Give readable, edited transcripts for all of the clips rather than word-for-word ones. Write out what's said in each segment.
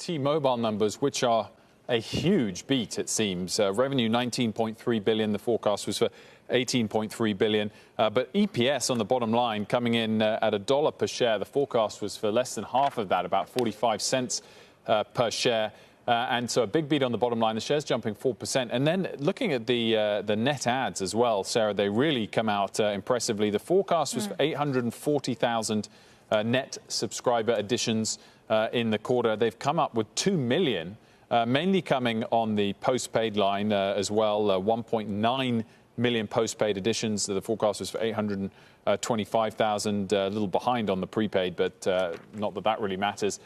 T-Mobile numbers, which are a huge beat, it seems. Revenue $19.3 billion. The forecast was for $18.3 billion. But EPS on the bottom line coming in at $1 per share. The forecast was for less than half of that, about 45 cents per share. And so a big beat on the bottom line. The shares jumping 4%. And then looking at the net adds as well, Sarah, they really come out impressively. The forecast was for 840,000 net subscriber additions in the quarter. They've come up with 2 million, mainly coming on the postpaid line as well. 1.9 million postpaid additions. The forecast was for 825,000, a little behind on the prepaid, but not that really matters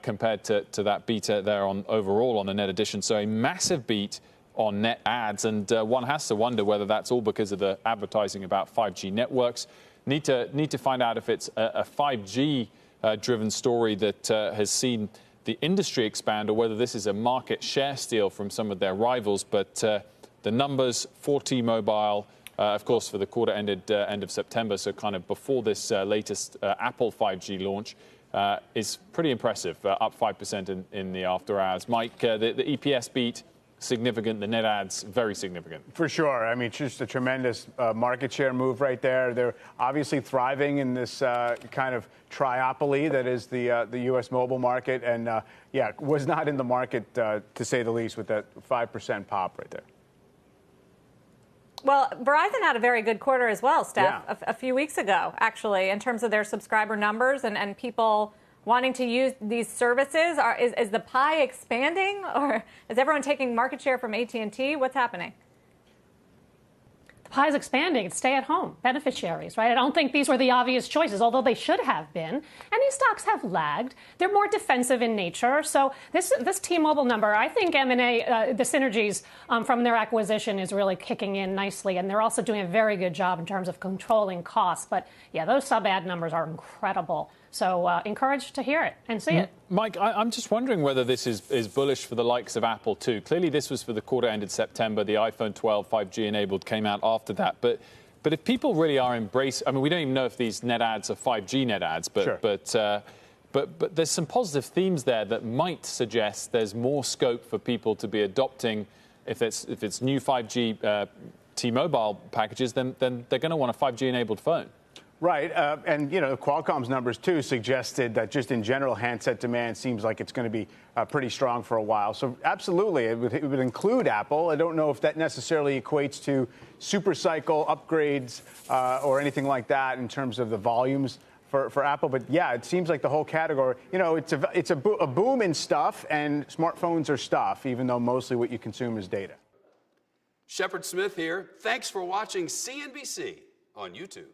compared to that beat there on overall on the net addition. So a massive beat on net adds, and one has to wonder whether that's all because of the advertising about 5G networks. Need to find out if it's a 5G driven story that has seen the industry expand, or whether this is a market share steal from some of their rivals. But the numbers for T-Mobile, of course, for the quarter ended end of September, so kind of before this latest Apple 5G launch, is pretty impressive, up 5% in the after hours. Mike, the EPS beat, significant. The net adds, very significant. For sure. I mean, it's just a tremendous market share move right there. They're obviously thriving in this kind of triopoly that is the U.S. mobile market. And, yeah, was not in the market, to say the least, with that 5% pop right there. Well, Verizon had a very good quarter as well, Steph, a few weeks ago, actually, in terms of their subscriber numbers and people wanting to use these services. Is the pie expanding, or is everyone taking market share from AT&T? What's happening? The pie is expanding. It's stay-at-home beneficiaries, right? I don't think these were the obvious choices, although they should have been. And these stocks have lagged. They're more defensive in nature. So this T-Mobile number, I think M&A, the synergies from their acquisition is really kicking in nicely. And they're also doing a very good job in terms of controlling costs. But, yeah, those sub-ad numbers are incredible. So encouraged to hear it and see it. Mike, I'm just wondering whether this is bullish for the likes of Apple, too. Clearly, this was for the quarter ended September. The iPhone 12 5G enabled came out after that. But if people really are embracing, I mean, we don't even know if these net adds are 5G net adds, but there's some positive themes there that might suggest there's more scope for people to be adopting. If it's new 5G T-Mobile packages, then they're going to want a 5G enabled phone. Right. And, you know, Qualcomm's numbers, too, suggested that just in general, handset demand seems like it's going to be pretty strong for a while. So absolutely, it would include Apple. I don't know if that necessarily equates to super cycle upgrades or anything like that in terms of the volumes for Apple. But, yeah, it seems like the whole category, you know, it's a boom in stuff, and smartphones are stuff, even though mostly what you consume is data. Shepard Smith here. Thanks for watching CNBC on YouTube.